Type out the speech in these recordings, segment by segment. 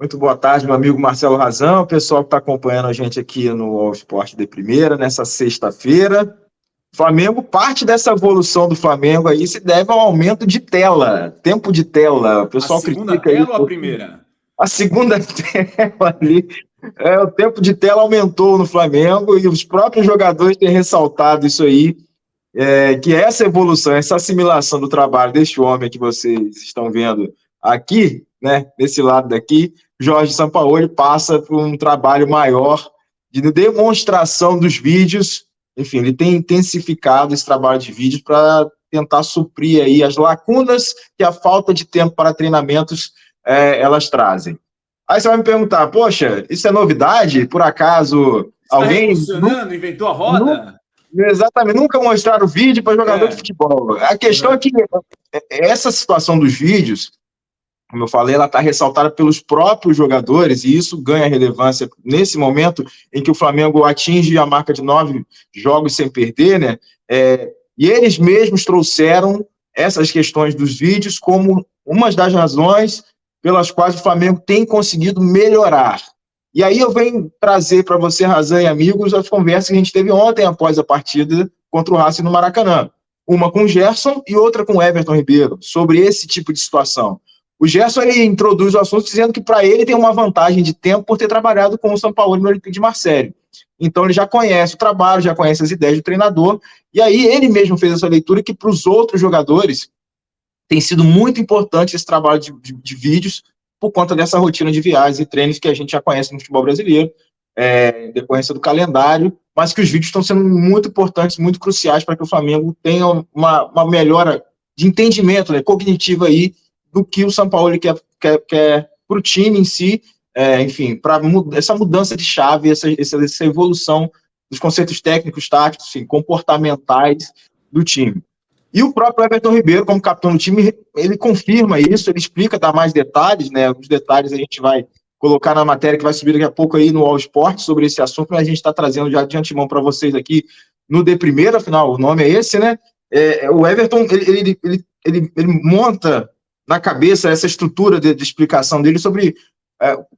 Muito boa tarde, meu amigo Marcelo Razão, o pessoal que está acompanhando a gente aqui no All Sport de Primeira, nessa sexta-feira. Flamengo, parte dessa evolução do Flamengo aí se deve ao aumento de tela, tempo de tela. O pessoal a segunda critica tela aí, ou a primeira? A segunda tela ali. O tempo de tela aumentou no Flamengo e os próprios jogadores têm ressaltado isso aí, que essa evolução, essa assimilação do trabalho deste homem que vocês estão vendo aqui, né, desse lado daqui, Jorge Sampaoli passa por um trabalho maior de demonstração dos vídeos. Enfim, ele tem intensificado esse trabalho de vídeos para tentar suprir aí as lacunas que a falta de tempo para treinamentos elas trazem. Aí você vai me perguntar, poxa, isso é novidade? Por acaso alguém... Está revolucionando, inventou a roda? Exatamente, nunca mostraram vídeo para jogador de futebol. A questão é que essa situação dos vídeos, como eu falei, ela está ressaltada pelos próprios jogadores, e isso ganha relevância nesse momento em que o Flamengo atinge a marca de 9 jogos sem perder, né? E eles mesmos trouxeram essas questões dos vídeos como uma das razões pelas quais o Flamengo tem conseguido melhorar. E aí eu venho trazer para você, Razão e amigos, as conversas que a gente teve ontem após a partida contra o Racing no Maracanã. Uma com o Gerson e outra com o Everton Ribeiro, sobre esse tipo de situação. O Gerson ele introduz o assunto dizendo que para ele tem uma vantagem de tempo por ter trabalhado com o Sampaoli no Olympique de Marseille. Então ele já conhece o trabalho, já conhece as ideias do treinador, e aí ele mesmo fez essa leitura que para os outros jogadores tem sido muito importante esse trabalho de vídeos por conta dessa rotina de viagens e treinos que a gente já conhece no futebol brasileiro, em decorrência do calendário, mas que os vídeos estão sendo muito importantes, muito cruciais para que o Flamengo tenha uma melhora de entendimento, né, cognitivo aí, do que o Sampaoli quer para o time em si, enfim, para essa mudança de chave, essa evolução dos conceitos técnicos, táticos, enfim, comportamentais do time. E o próprio Everton Ribeiro, como capitão do time, ele confirma isso, ele explica, dá mais detalhes, né? Os detalhes a gente vai colocar na matéria que vai subir daqui a pouco aí no All Sport sobre esse assunto, mas a gente está trazendo já de antemão para vocês aqui no De Primeira, afinal, o nome é esse, né? O Everton, ele monta na cabeça essa estrutura de explicação dele sobre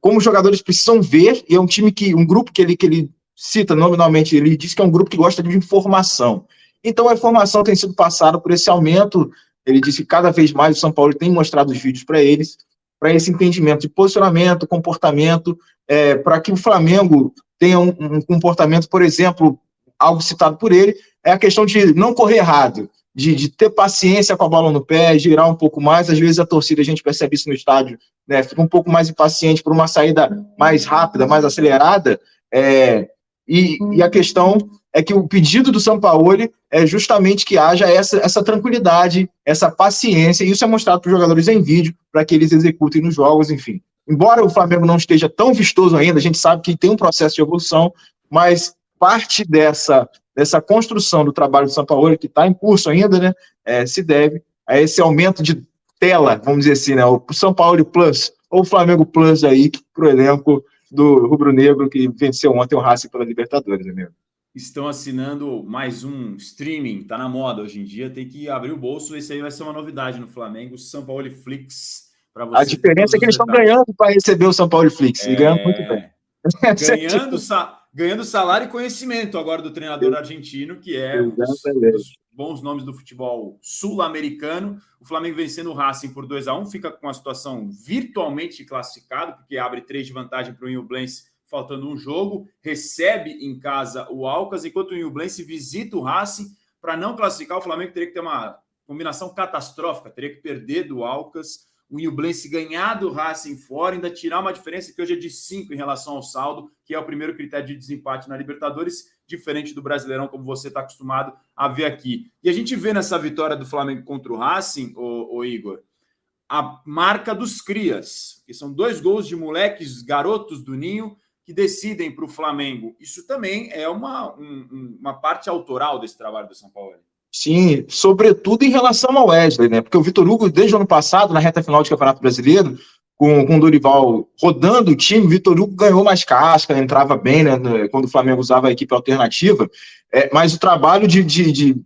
como os jogadores precisam ver, e é um grupo que ele cita nominalmente, ele diz que é um grupo que gosta de informação. Então, a informação tem sido passada por esse aumento. Ele disse que cada vez mais o Sampaoli tem mostrado os vídeos para eles, para esse entendimento de posicionamento, comportamento, para que o Flamengo tenha um comportamento, por exemplo, algo citado por ele, é a questão de não correr errado, de ter paciência com a bola no pé, girar um pouco mais. Às vezes a torcida, a gente percebe isso no estádio, né, fica um pouco mais impaciente por uma saída mais rápida, mais acelerada, e a questão é que o pedido do Sampaoli é justamente que haja essa tranquilidade, essa paciência, e isso é mostrado para os jogadores em vídeo, para que eles executem nos jogos, enfim. Embora o Flamengo não esteja tão vistoso ainda, a gente sabe que tem um processo de evolução, mas parte dessa construção do trabalho do Sampaoli, que está em curso ainda, né, se deve a esse aumento de tela, vamos dizer assim, né, o Sampaoli Plus, ou o Flamengo Plus aí, para o elenco do rubro-negro que venceu ontem o Racing pela Libertadores, amigo. Estão assinando mais um streaming, tá na moda hoje em dia, tem que abrir o bolso, esse aí vai ser uma novidade no Flamengo, o Sampaoli Flix, para você. A diferença é que eles estão ganhando para receber o Sampaoli Flix, e ganhando muito bem. Ganhando salário e conhecimento agora do treinador argentino, que é um dos bons nomes do futebol sul-americano. O Flamengo vencendo o Racing por 2-1, fica com a situação virtualmente classificado, porque abre 3 de vantagem para o Ñublense, faltando um jogo, recebe em casa o Alcas, enquanto o Ñublense visita o Racing. Para não classificar, o Flamengo teria que ter uma combinação catastrófica, teria que perder do Alcas, o Ñublense ganhar do Racing fora, ainda tirar uma diferença que hoje é de 5 em relação ao saldo, que é o primeiro critério de desempate na Libertadores, diferente do Brasileirão, como você está acostumado a ver aqui. E a gente vê nessa vitória do Flamengo contra o Racing, o Igor, a marca dos crias, que são 2 gols de moleques, garotos do Ninho, que decidem para o Flamengo. Isso também é uma parte autoral desse trabalho do Sampaoli. Sim, sobretudo em relação ao Wesley, né? Porque o Vitor Hugo, desde o ano passado, na reta final do Campeonato Brasileiro, com o Dorival rodando o time, o Vitor Hugo ganhou mais casca, entrava bem, né, quando o Flamengo usava a equipe alternativa, mas o trabalho de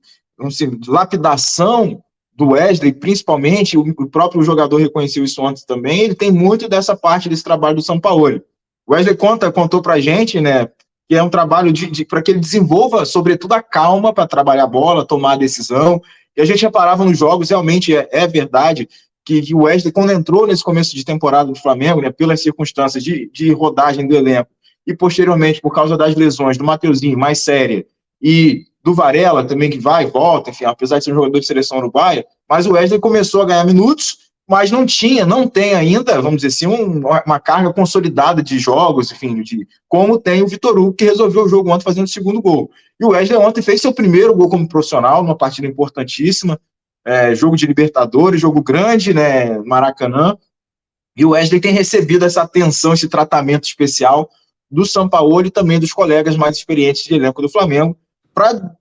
lapidação do Wesley, principalmente, o próprio jogador reconheceu isso ontem também, ele tem muito dessa parte desse trabalho do Sampaoli. O Wesley contou pra gente, né, que é um trabalho para que ele desenvolva, sobretudo, a calma para trabalhar a bola, tomar a decisão. E a gente reparava nos jogos, realmente é verdade, que o Wesley, quando entrou nesse começo de temporada do Flamengo, né, pelas circunstâncias de rodagem do elenco, e posteriormente, por causa das lesões do Mateuzinho, mais séria, e do Varela também, que vai e volta, enfim, apesar de ser um jogador de seleção uruguaia, mas o Wesley começou a ganhar minutos, mas não tem ainda, vamos dizer assim, uma carga consolidada de jogos, enfim, como tem o Vitor Hugo, que resolveu o jogo ontem fazendo o segundo gol. E o Wesley ontem fez seu primeiro gol como profissional, numa partida importantíssima, jogo de Libertadores, jogo grande, né, Maracanã, e o Wesley tem recebido essa atenção, esse tratamento especial do Sampaoli e também dos colegas mais experientes de elenco do Flamengo, para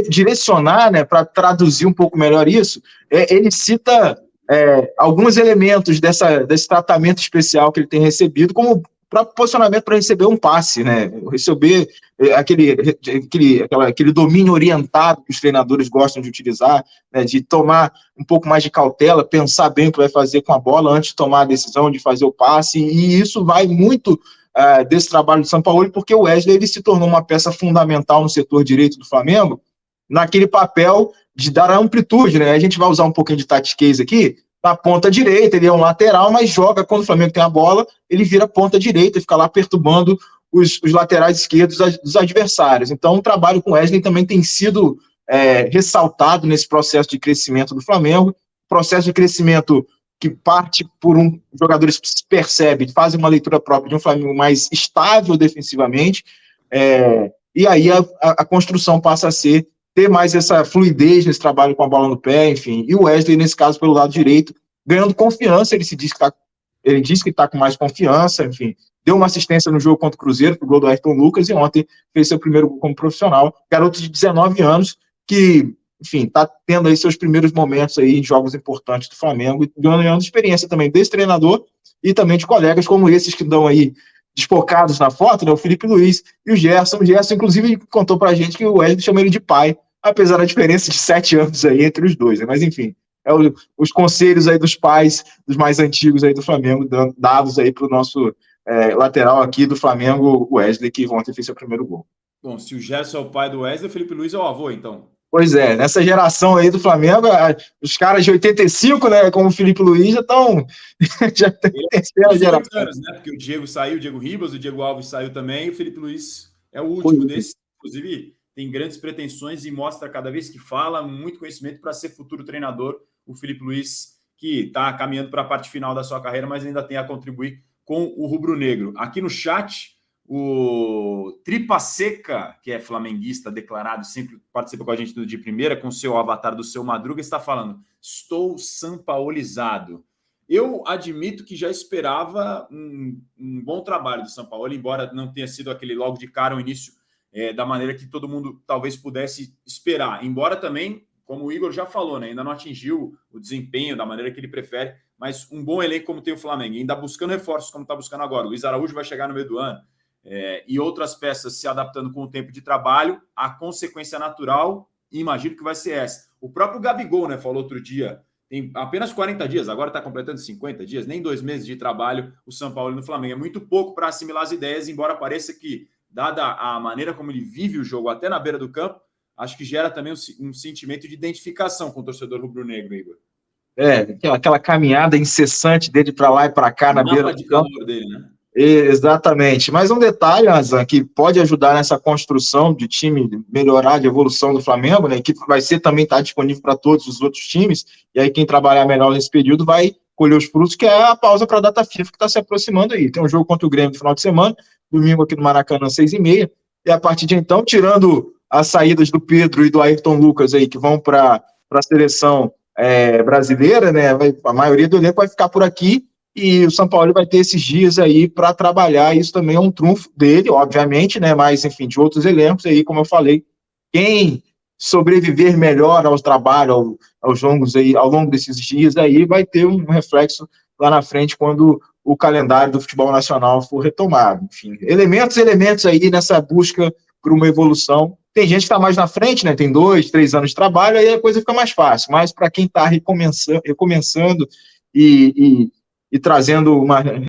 direcionar, né, para traduzir um pouco melhor isso. Ele cita alguns elementos desse tratamento especial que ele tem recebido, como próprio posicionamento para receber um passe, né? Receber aquele domínio orientado que os treinadores gostam de utilizar, né? De tomar um pouco mais de cautela, pensar bem o que vai fazer com a bola antes de tomar a decisão de fazer o passe, e isso vai muito desse trabalho do Sampaoli, porque o Wesley ele se tornou uma peça fundamental no setor direito do Flamengo, naquele papel de dar amplitude, né? A gente vai usar um pouquinho de tactiquez aqui. Na ponta direita, ele é um lateral, mas joga quando o Flamengo tem a bola, ele vira ponta direita e fica lá perturbando os laterais esquerdos dos adversários. Então, o trabalho com o Wesley também tem sido ressaltado nesse processo de crescimento do Flamengo, processo de crescimento que parte por jogadores que se percebe, fazem uma leitura própria de um Flamengo mais estável defensivamente, e aí a construção passa a ter mais essa fluidez nesse trabalho com a bola no pé, enfim, e o Wesley, nesse caso, pelo lado direito, ganhando confiança, ele diz que está com mais confiança, enfim, deu uma assistência no jogo contra o Cruzeiro, pro gol do Ayrton Lucas, e ontem fez seu primeiro gol como profissional, garoto de 19 anos, que, enfim, está tendo aí seus primeiros momentos aí em jogos importantes do Flamengo, e ganhando experiência também desse treinador, e também de colegas como esses que dão aí desfocados na foto, né, o Felipe Luiz e o Gerson. O Gerson, inclusive, contou pra gente que o Wesley chama ele de pai, apesar da diferença de 7 anos aí entre os dois, né? Mas enfim, os conselhos aí dos pais, dos mais antigos aí do Flamengo, dados aí pro nosso lateral aqui do Flamengo, o Wesley, que ontem fez seu primeiro gol. Bom, se o Gerson é o pai do Wesley, o Felipe Luiz é o avô, então. Pois é, nessa geração aí do Flamengo, os caras de 85, né, como o Felipe Luiz, já tem terceira geração. Anos, né, porque o Diego saiu, o Diego Ribas, o Diego Alves saiu também, o Felipe Luiz é o último desse, inclusive tem grandes pretensões e mostra cada vez que fala muito conhecimento para ser futuro treinador, o Felipe Luiz, que está caminhando para a parte final da sua carreira, mas ainda tem a contribuir com o rubro-negro. Aqui no chat, o Tripa Seca, que é flamenguista declarado, sempre participa com a gente de primeira, com o seu avatar do seu Madruga, está falando: estou sampaolizado. Eu admito que já esperava um bom trabalho do Sampaoli, embora não tenha sido aquele logo de cara o início da maneira que todo mundo talvez pudesse esperar. Embora também, como o Igor já falou, né, ainda não atingiu o desempenho da maneira que ele prefere, mas um bom elenco como tem o Flamengo, ainda buscando reforços como está buscando agora. O Luiz Araújo vai chegar no meio do ano. E outras peças se adaptando com o tempo de trabalho, a consequência natural, imagino que vai ser essa. O próprio Gabigol, né, falou outro dia, tem apenas 40 dias, agora está completando 50 dias, nem 2 meses de trabalho o Sampaoli no Flamengo. É muito pouco para assimilar as ideias, embora pareça que, dada a maneira como ele vive o jogo até na beira do campo, acho que gera também um sentimento de identificação com o torcedor rubro-negro, Igor. Aquela caminhada incessante dele para lá e para cá na beira do campo. Calor dele, né? Exatamente, mas um detalhe, Azan, que pode ajudar nessa construção de time, melhorar de evolução do Flamengo, né, que vai ser também estar disponível para todos os outros times, e aí quem trabalhar melhor nesse período vai colher os frutos, que é a pausa para a data FIFA que está se aproximando aí. Tem um jogo contra o Grêmio no final de semana, domingo aqui no Maracanã, 6h30, e a partir de então, tirando as saídas do Pedro e do Ayrton Lucas aí, que vão para a seleção brasileira, né, a maioria do elenco vai ficar por aqui, e o Sampaoli vai ter esses dias aí para trabalhar. Isso também é um trunfo dele, obviamente, né? Mas, enfim, de outros elencos aí, como eu falei, quem sobreviver melhor ao trabalho ao longo desses dias aí vai ter um reflexo lá na frente quando o calendário do futebol nacional for retomado. Enfim, elementos aí nessa busca para uma evolução. Tem gente que está mais na frente, né? Tem 2, 3 anos de trabalho, aí a coisa fica mais fácil. Mas para quem está recomeçando e trazendo uma